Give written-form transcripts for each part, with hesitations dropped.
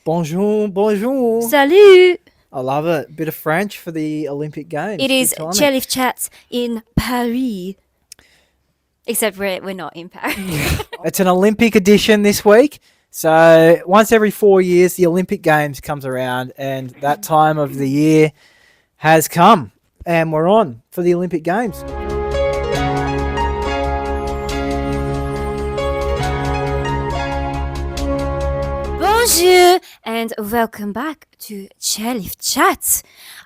Bonjour, bonjour. Salut! I love it. Bit of French for the Olympic Games. It is Good timing. Chairlift Chatss in Paris. Except we're not in Paris. It's an Olympic edition this week. So once every 4 years, the Olympic Games comes around, and that time of the year has come, and we're on for the Olympic Games. Bonjour and welcome back to Chairlift Chatss.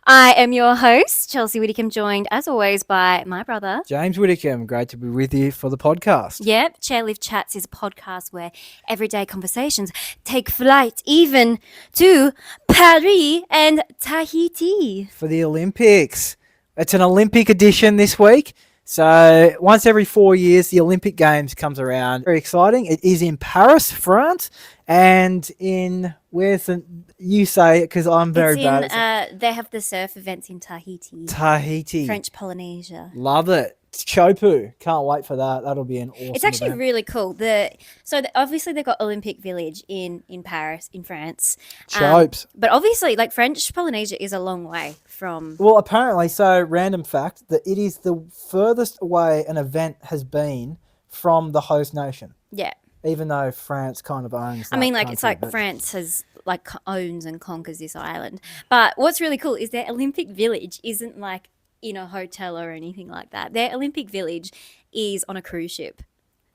I am your host, Chelsea Widdicombe, joined as always by my brother, James Widdicombe, great to be with you for the podcast. Yep, Chairlift Chatss is a podcast where everyday conversations take flight even to Paris and Tahiti. For the Olympics. It's an Olympic edition this week. So once every 4 years, the Olympic Games comes around. Very exciting. It is in Paris, France, and you say it because I'm very bad at they have the surf events in Tahiti. Tahiti. French Polynesia. Love it. Chopu. Can't wait for that. That'll be an awesome It's actually event. really cool. Obviously they've got Olympic Village in Paris, in France. Chopes. But obviously, like, French Polynesia is a long way from... Well, apparently, so random fact, that it is the furthest away an event has been from the host nation. Yeah. Even though France kind of owns that It's country, like but- France has, like, owns and conquers this island. But what's really cool is their Olympic Village isn't, like, in a hotel or anything like that. Their Olympic Village is on a cruise ship.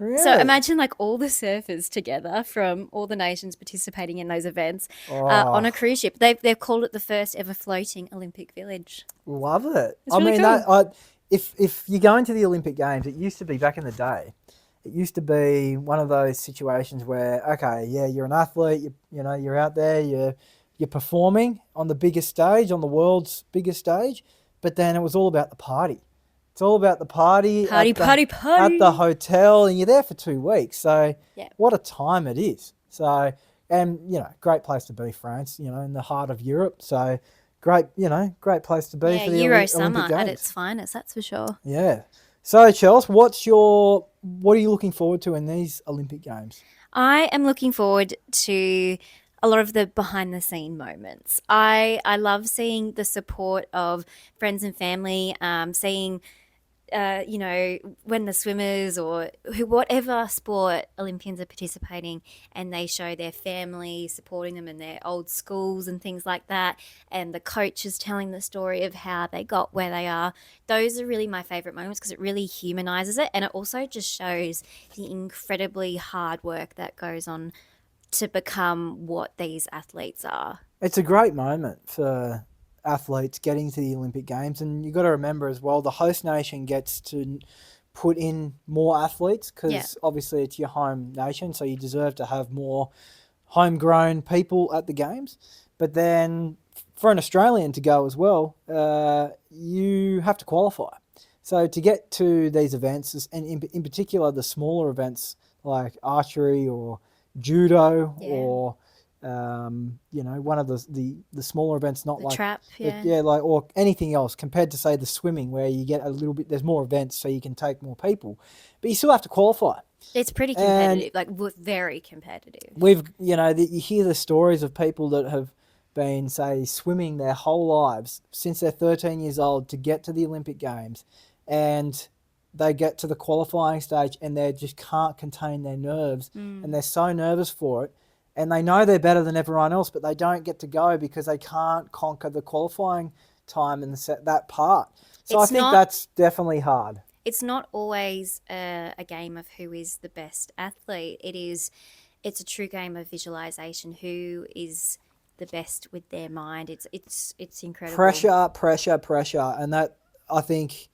Really? So imagine, like, all the surfers together from all the nations participating in those events on a cruise ship. They've called it the first ever floating Olympic Village. Love it. It's really cool. If you go into the Olympic Games, it used to be back in the day. It used to be one of those situations where, okay, yeah, you're an athlete, you're out there, you're performing on the biggest stage, on the world's biggest stage, but then it was all about the party. It's all about the party. Party. At the hotel, and you're there for 2 weeks. So Yeah. what a time it is. So, and, great place to be, France, in the heart of Europe. So great place to be for the Euro Olympic summer Games. at its finest, that's for sure. Yeah. So, Chelsea, what are you looking forward to in these Olympic Games? I am looking forward to a lot of the behind the scene moments. I love seeing the support of friends and family, seeing when the swimmers or whatever sport Olympians are participating and they show their family supporting them in their old schools and things like that, and the coaches telling the story of how they got where they are. Those are really my favourite moments because it really humanises it, and it also just shows the incredibly hard work that goes on to become what these athletes are. It's a great moment for athletes getting to the Olympic Games, and you've got to remember as well, the host nation gets to put in more athletes because obviously it's your home nation, so you deserve to have more homegrown people at the Games. But then for an Australian to go as well, you have to qualify. So to get to these events, and in particular the smaller events like archery or judo or one of the smaller events, not The like trap, or anything else compared to, say, the swimming, where you get a little bit, there's more events so you can take more people, but you still have to qualify. It's pretty competitive, very competitive. You hear the stories of people that have been, say, swimming their whole lives since they're 13 years old to get to the Olympic Games, and they get to the qualifying stage and they just can't contain their nerves, and they're so nervous for it, and they know they're better than everyone else, but they don't get to go because they can't conquer the qualifying time and that part. So I think that's definitely hard. It's not always a game of who is the best athlete. It's a true game of visualization. Who is the best with their mind? It's incredible. Pressure, and that, I think,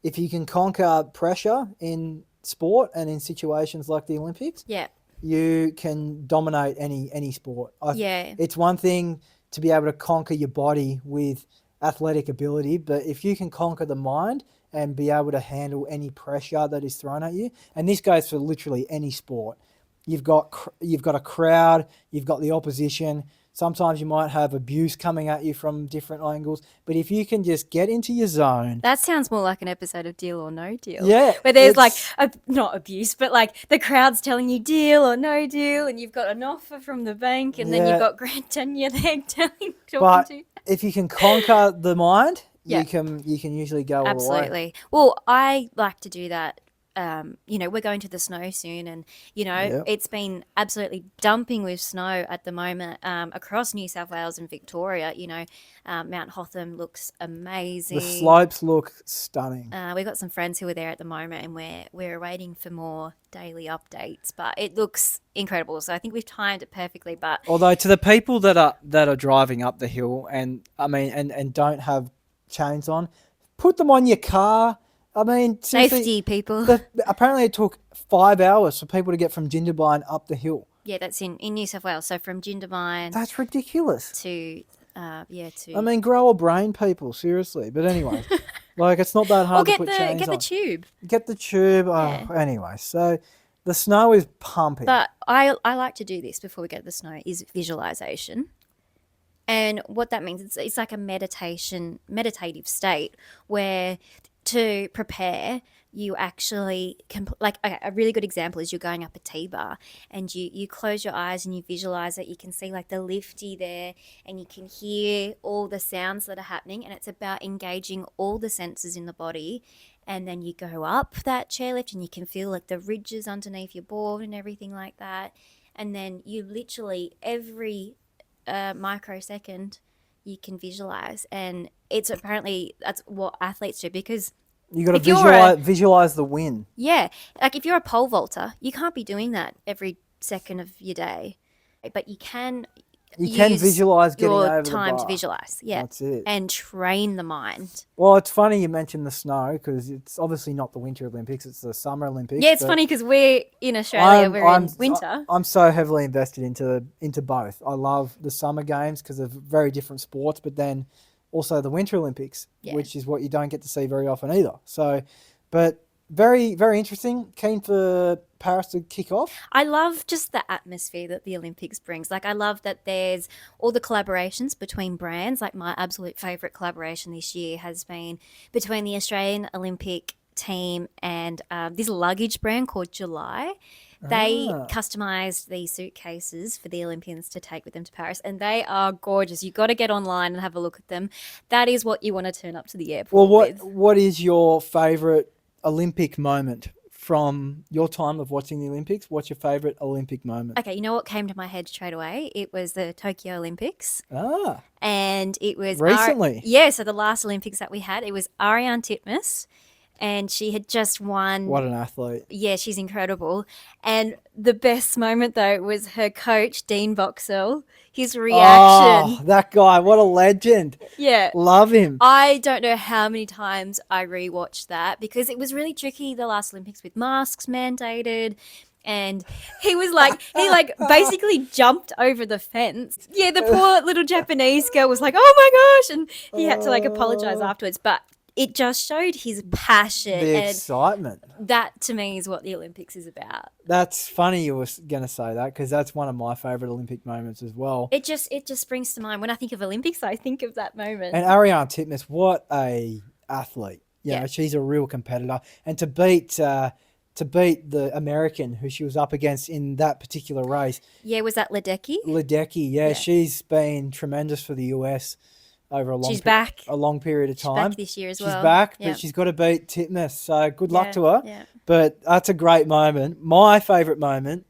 if you can conquer pressure in sport and in situations like the Olympics, you can dominate any sport. It's one thing to be able to conquer your body with athletic ability, but if you can conquer the mind and be able to handle any pressure that is thrown at you, and this goes for literally any sport, you've got a crowd, you've got the opposition. Sometimes you might have abuse coming at you from different angles. But if you can just get into your zone. That sounds more like an episode of Deal or No Deal. Yeah. Where there's like, not abuse, but like the crowd's telling you deal or no deal, and you've got an offer from the bank, and then you've got Grant Tenure there talking to you. If you can conquer the mind, Yeah. you can usually go all the way. Absolutely. Well, I like to do that. We're going to the snow soon, and it's been absolutely dumping with snow at the moment across New South Wales and Victoria. Mount Hotham looks amazing. The slopes look stunning. We've got some friends who are there at the moment, and we're waiting for more daily updates, but it looks incredible. So I think we've timed it perfectly. But although to the people that are driving up the hill and don't have chains on, put them on your car. I mean, safety, people. Apparently it took 5 hours for people to get from Jindabyne up the hill. Yeah, that's in New South Wales. So from Jindabyne. That's ridiculous. To. I mean, grow a brain, people, seriously. But anyway, it's not that hard to put chains on. Get the tube. Get the tube. Yeah. Anyway, so the snow is pumping. But I like to do this before we get to the snow, is visualization. And what that means, it's like a meditative state where to prepare, you actually a really good example is you're going up a T-bar and you close your eyes and you visualize it. You can see like the lifty there, and you can hear all the sounds that are happening, and it's about engaging all the senses in the body. And then you go up that chairlift and you can feel like the ridges underneath your board and everything like that. And then you literally every microsecond you can visualize, and it's apparently that's what athletes do, because you got to visualize the win. Yeah, like if you're a pole vaulter, you can't be doing that every second of your day, but you can. You can visualize getting over the bar. Your time to visualize, yeah. That's it. And train the mind. Well, it's funny you mentioned the snow, because it's obviously not the Winter Olympics, it's the Summer Olympics. Yeah, it's funny because we're in Australia, we're in winter. I'm so heavily invested into both. I love the Summer Games because of very different sports, but then also the Winter Olympics, which is what you don't get to see very often either. So, but very, very interesting. Keen for Paris to kick off. I love just the atmosphere that the Olympics brings. Like, I love that there's all the collaborations between brands. Like, my absolute favourite collaboration this year has been between the Australian Olympic team and this luggage brand called July. They customised these suitcases for the Olympians to take with them to Paris, and they are gorgeous. You've got to get online and have a look at them. That is what you want to turn up to the airport with. What is your favourite Olympic moment from your time of watching the Olympics? What's your favourite Olympic moment? Okay, you know what came to my head straight away? It was the Tokyo Olympics. Ah. And it was... Recently? So the last Olympics that we had, it was Ariane Titmus. And she had just won. What an athlete. Yeah, she's incredible. And the best moment, though, was her coach, Dean Boxall, his reaction. Oh, that guy. What a legend. Yeah. Love him. I don't know how many times I rewatched that, because it was really tricky the last Olympics with masks mandated. And he was like, basically jumped over the fence. Yeah, the poor little Japanese girl was like, oh my gosh. And he had to apologize afterwards. But it just showed his passion. The excitement. That, to me, is what the Olympics is about. That's funny you were going to say that, because that's one of my favourite Olympic moments as well. It just springs to mind. When I think of Olympics, I think of that moment. And Ariane Titmus, what a athlete. You know, she's a real competitor. And to beat the American who she was up against in that particular race. Yeah, was that Ledecky? Ledecky, yeah. She's been tremendous for the US over a long period of time. She's back this year as well. She's back, but she's got to beat Titmus. So good luck to her. Yeah. But that's a great moment. My favourite moment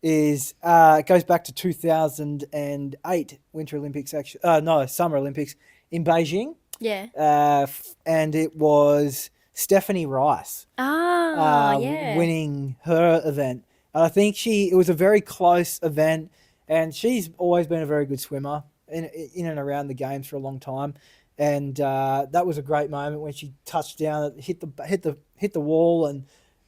is it goes back to 2008 Winter Olympics, Summer Olympics in Beijing. Yeah. And it was Stephanie Rice winning her event. And I think it was a very close event, and she's always been a very good swimmer in and around the games for a long time. And that was a great moment when she touched down, hit the wall and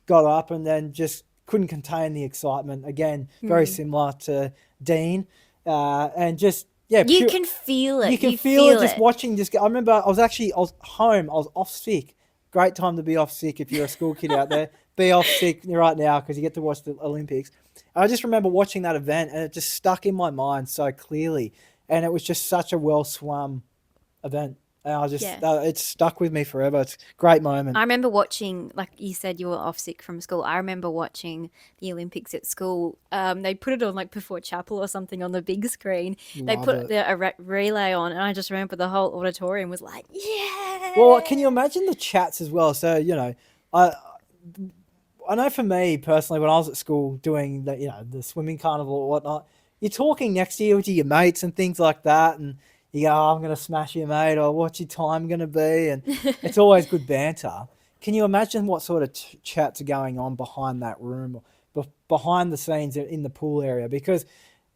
got up, and then just couldn't contain the excitement. Again, very similar to Dean. And just, you can feel it. You can feel it just watching this. I remember I was home. I was off sick. Great time to be off sick if you're a school kid out there. Be off sick right now because you get to watch the Olympics. I just remember watching that event, and it just stuck in my mind so clearly. And it was just such a well swum event. And it's stuck with me forever. It's a great moment. I remember watching, like you said, you were off sick from school. I remember watching the Olympics at school. They put it on like before chapel or something on the big screen. They put a relay on, and I just remember the whole auditorium was like, yeah. Well, can you imagine the chats as well? So, I know for me personally, when I was at school doing the swimming carnival or whatnot, you're talking next to you to your mates and things like that, and you go, I'm going to smash you, mate, or what's your time going to be? And it's always good banter. Can you imagine what sort of chats are going on behind that room, behind the scenes in the pool area? Because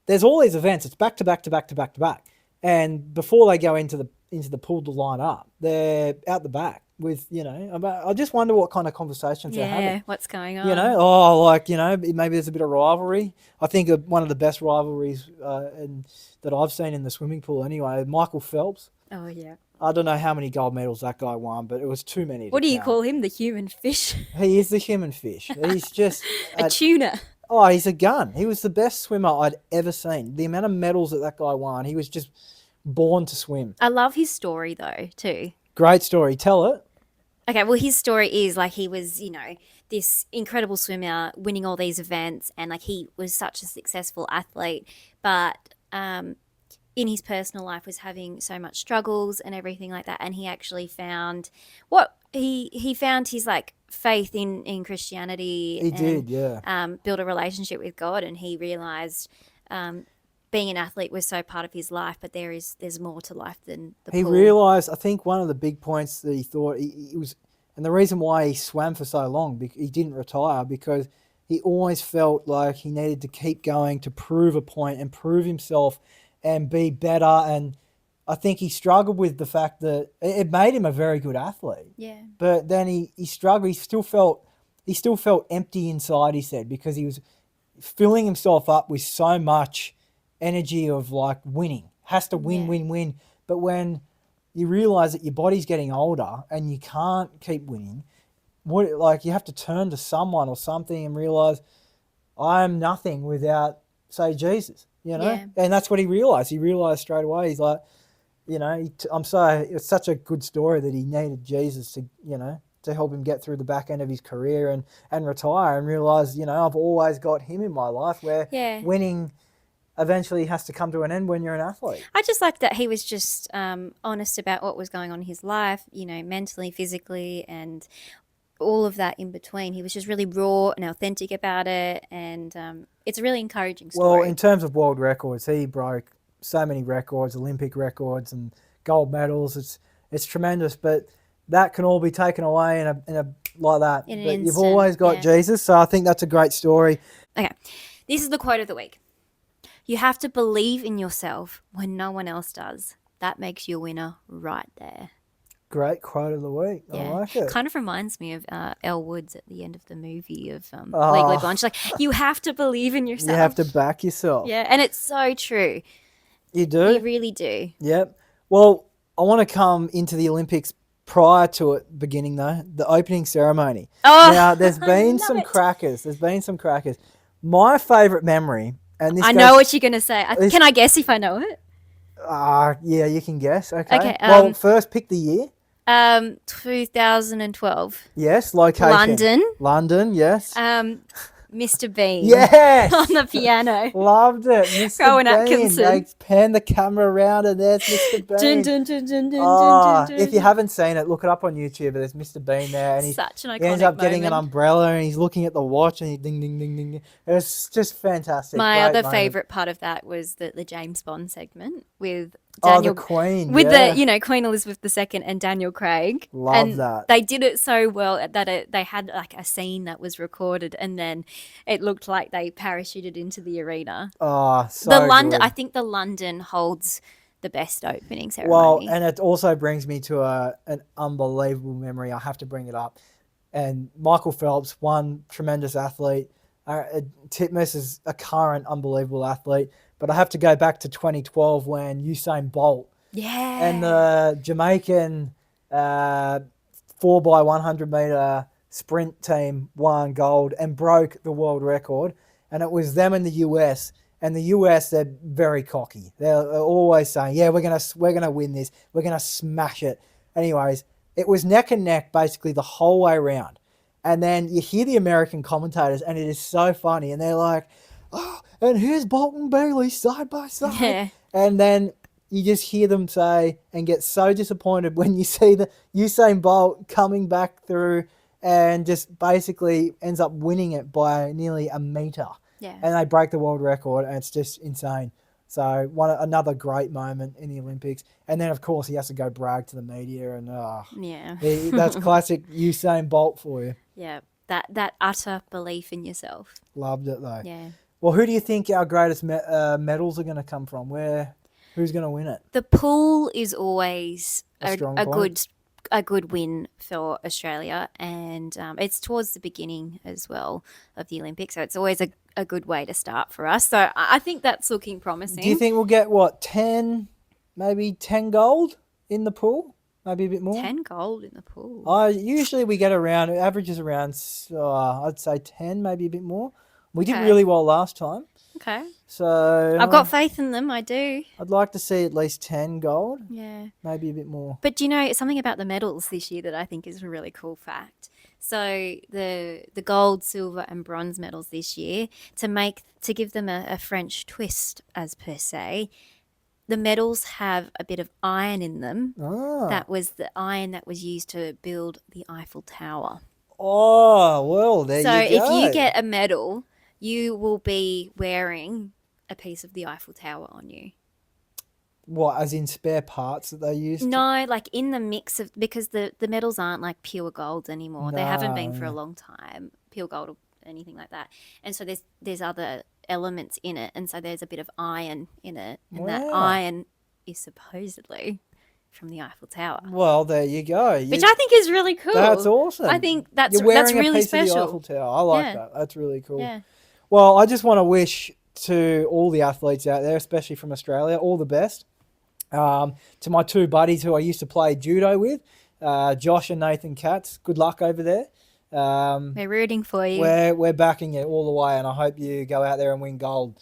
there's all these events. It's back to back to back to back to back. And before they go into the pool to line up, they're out the back with, I just wonder what kind of conversations they're having. Yeah, what's going on? Maybe there's a bit of rivalry. I think one of the best rivalries that I've seen in the swimming pool anyway, Michael Phelps. Oh, yeah. I don't know how many gold medals that guy won, but it was too many. What do you call him? The human fish? He is the human fish. He's just... a tuna. Oh, he's a gun. He was the best swimmer I'd ever seen. The amount of medals that guy won, he was just born to swim. I love his story, though, too. Great story. Tell it. Okay, well, his story is like he was, this incredible swimmer winning all these events, and like he was such a successful athlete, but in his personal life was having so much struggles and everything like that, and he actually found he found his like faith in Christianity. He did, yeah. Build a relationship with God, and he realized being an athlete was so part of his life, but there's more to life than the pool. He realised, I think one of the big points that he thought he was, and the reason why he swam for so long, he didn't retire, because he always felt like he needed to keep going to prove a point and prove himself and be better. And I think he struggled with the fact that it made him a very good athlete. Yeah. But then he struggled. He still felt empty inside, he said, because he was filling himself up with so much energy of like winning, has to win. But when you realize that your body's getting older and you can't keep winning, you have to turn to someone or something and realize I'm nothing without, say, Jesus, Yeah. And that's what he realized. He realized straight away. He's like, it's such a good story that he needed Jesus to help him get through the back end of his career and retire, and realize, I've always got him in my life, where winning eventually has to come to an end when you're an athlete. I just like that he was just honest about what was going on in his life, mentally, physically, and all of that in between. He was just really raw and authentic about it, and it's a really encouraging story. Well, in terms of world records, he broke so many records, Olympic records and gold medals. It's tremendous, but that can all be taken away in a like that. In an but instant, you've always got Jesus, so I think that's a great story. Okay, this is the quote of the week. You have to believe in yourself when no one else does. That makes you a winner right there. Great quote of the week. Yeah. I like it. Kind of reminds me of Elle Woods at the end of the movie of Legally Blonde. She's like, you have to believe in yourself. You have to back yourself. Yeah, and it's so true. You do? You really do. Yep. Well, I want to come into the Olympics prior to it beginning, though, the opening ceremony. Oh, now, there's been some crackers. My favourite memory, and this I know what you're going to say. Can I guess if I know it? Yeah, you can guess. Okay. Okay. First pick the year. 2012. Yes, location. London, yes. Mr. Bean. Yes. On the piano. Loved it. Mr. Rowan Bean. Atkinson. They pan the camera around and there's Mr. Bean. Dun, dun, dun, dun, dun, dun. If you haven't seen it, look it up on YouTube. There's Mr. Bean there. And Such an iconic he ends up getting an moment. umbrella and he's looking at the watch and he ding, ding, ding, ding. It's just fantastic. My Great other moment. favourite part of that was the James Bond segment with Daniel. The Queen. With yeah. Queen Elizabeth II and Daniel Craig. Love that. They did it so well that they had like a scene that was recorded, and then it looked like they parachuted into the arena. Oh, so London. good. I think the London holds the best opening ceremony. Well, and it also brings me to an unbelievable memory. I have to bring it up. And Michael Phelps, one tremendous athlete. Titmus is a current unbelievable athlete. But I have to go back to 2012 when Usain Bolt and the Jamaican 4x100 metre sprint team won gold and broke the world record. and it was them in the US. And the US, they're very cocky. They're always saying, "Yeah, we're gonna win this. We're gonna smash it." Anyways, it was neck and neck basically the whole way around. And then you hear the American commentators, and it is so funny. And they're like, "Oh, and here's Bolton Bailey side by side." Yeah. And then you just hear them say and get so disappointed when you see the Usain Bolt coming back through and just basically ends up winning it by nearly a metre. Yeah. And they break the world record, and it's just insane. So another great moment in the Olympics. And then, of course, he has to go brag to the media, and Yeah. that's classic Usain Bolt for you. Yeah. That utter belief in yourself. Loved it, though. Yeah. Well, who do you think our greatest medals are going to come from? Who's going to win it? The pool is always A strong a point. good win for Australia, and it's towards the beginning as well of the Olympics, so it's always a good way to start for us. So I think that's looking promising. Do you think we'll get, 10, maybe 10 gold in the pool? Maybe a bit more? 10 gold in the pool? Usually we get around, it averages around, I'd say 10, maybe a bit more. We did Okay. really well last time. Okay. So I've got faith in them, I do. I'd like to see at least 10 gold, Yeah. maybe a bit more. But do you know something about the medals this year that I think is a really cool fact? So the gold, silver, and bronze medals this year, to give them a French twist, as per se, the medals have a bit of iron in them. That was the iron that was used to build the Eiffel Tower. Oh, well, there So you go. if you get a medal, you will be wearing a piece of the Eiffel Tower on you. What, as in spare parts that they used? No, like in the mix of, because the medals aren't like pure gold anymore. They haven't been for a long time, pure gold or anything like that. And so there's other elements in it, and so there's a bit of iron in it, and that Wow. iron is supposedly from the Eiffel Tower, Well, there you go. which I think is really cool. That's awesome. I think that's You're wearing really a piece special. of the Eiffel Tower. I like Yeah. that. That's really cool. Yeah. Well, I just want to wish to all the athletes out there, especially from Australia, all the best. To my two buddies who I used to play judo with, Josh and Nathan Chatss, good luck over there. We're rooting for you. We're backing you all the way, and I hope you go out there and win gold.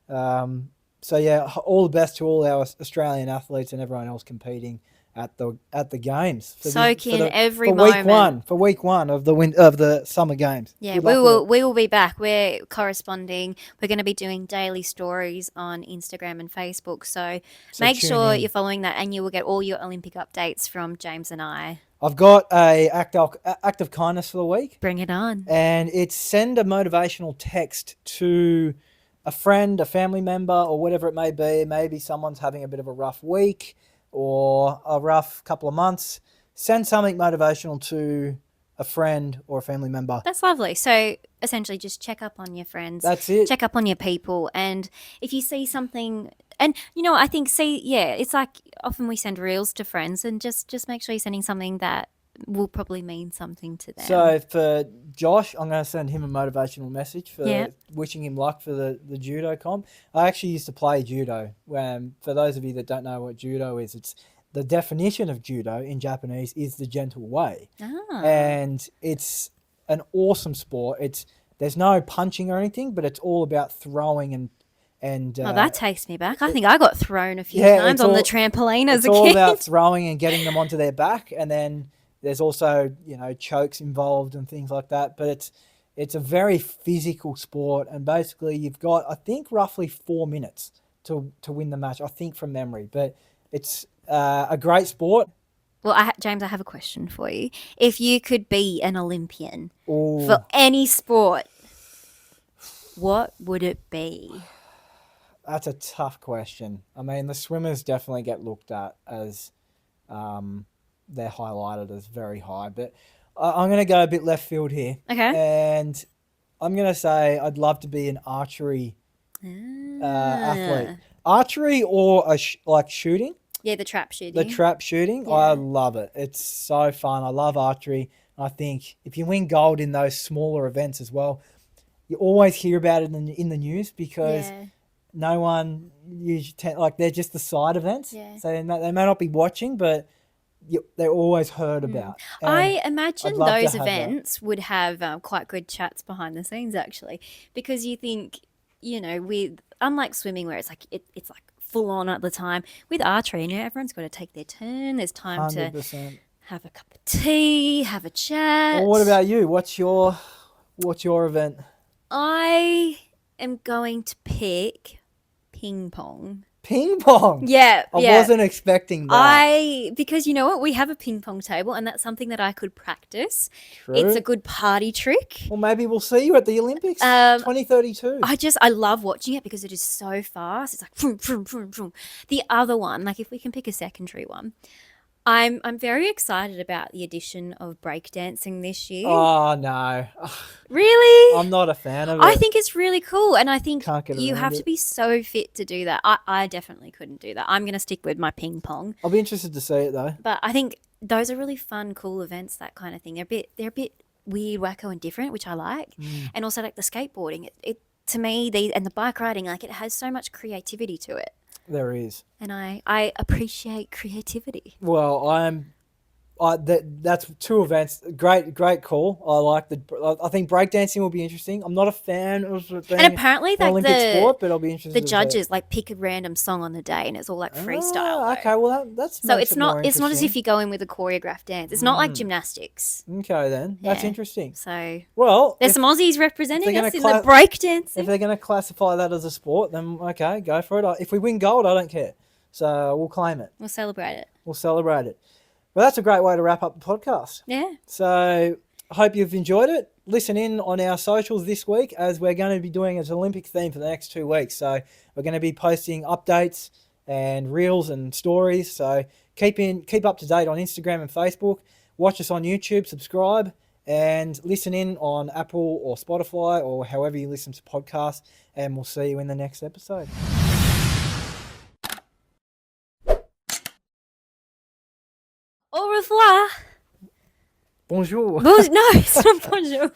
So yeah, all the best to all our Australian athletes and everyone else competing at the games. Soak in every for moment. week one of the summer games. Yeah, Good we luck with it. will be back. We're corresponding. We're going to be doing daily stories on Instagram and Facebook. So make tune sure in. you're following that, and you will get all your Olympic updates from James and I. I've got a act of kindness for the week. Bring it on. And it's send a motivational text to a friend, a family member, or whatever it may be. Maybe someone's having a bit of a rough week or a rough couple of months. Send something motivational to a friend or a family member. That's lovely. So essentially just check up on your friends. That's it. Check up on your people. And if you see something, and I think it's like often we send reels to friends, and just make sure you're sending something that will probably mean something to them. So for Josh, I'm going to send him a motivational message for Yeah. wishing him luck for the judo comp. I actually used to play judo. For those of you that don't know what judo is, it's the definition of judo in Japanese is the gentle way. And it's an awesome sport. There's no punching or anything, but it's all about throwing and that takes me back. I think I got thrown a few Yeah, times it's on all- the trampoline as it's a all kid. about throwing and getting them onto their back, and then there's also chokes involved and things like that. But it's a very physical sport, and basically you've got, I think, roughly 4 minutes to win the match. I think from memory, but it's a great sport. Well, James, I have a question for you. If you could be an Olympian Ooh. for any sport, what would it be? That's a tough question. I mean, the swimmers definitely get looked at as they're highlighted as very high, but I'm going to go a bit left field here. Okay. And I'm going to say I'd love to be an archery athlete. Archery or like shooting. Yeah, the trap shooting. The trap shooting. Yeah. I love it. It's so fun. I love archery. I think if you win gold in those smaller events as well, you always hear about it in the news because no one usually they're just the side events. Yeah. So they may not be watching, but they're always heard about. And I I'd imagine love to those have that. events would have quite good chats behind the scenes, actually, because you think, with unlike swimming where it's like it's like full on at the time, with archery, everyone's got to take their turn. There's time to 100%. have a cup of tea, have a chat. Well, what about you? What's your event? I am going to pick ping pong. Ping pong. Yeah, I wasn't expecting that. Because you know what, we have a ping pong table, and that's something that I could practice. True. It's a good party trick. Well, maybe we'll see you at the Olympics 2032. I love watching it because it is so fast. It's like vroom, vroom, vroom, vroom. The other one, like if we can pick a secondary one, I'm very excited about the addition of breakdancing this year. Oh no. Really? I'm not a fan of it. I think it's really cool, and I think Can't get you around have it. to be so fit to do that. I definitely couldn't do that. I'm going to stick with my ping pong. I'll be interested to see it though. But I think those are really fun, cool events, that kind of thing. They're a bit weird, wacko, and different, which I like. And also like the skateboarding. It to me, and the bike riding, like it has so much creativity to it. There is. And I appreciate creativity. Well, that's two events. Great call. I like I think breakdancing will be interesting. I'm not a fan of it being And apparently, an like Olympic sport, but I'll be interested. the judges like pick a random song on the day, and it's all like freestyle. Oh, okay, well that's so makes it's it more not as interesting. if you go in with a choreographed dance. It's not like gymnastics. Okay, then that's Yeah. interesting. So Well, there's some Aussies representing they're us in gonna the breakdancing. if they're going to classify that as a sport, then okay, go for it. If we win gold, I don't care. So we'll claim it. We'll celebrate it. We'll celebrate it. Well, that's a great way to wrap up the podcast. Yeah. So I hope you've enjoyed it. Listen in on our socials this week, as we're going to be doing an Olympic theme for the next 2 weeks. So we're going to be posting updates and reels and stories. So keep up to date on Instagram and Facebook. Watch us on YouTube, subscribe, and listen in on Apple or Spotify or however you listen to podcasts. And we'll see you in the next episode. Au revoir. Bonjour. No, it's not bonjour.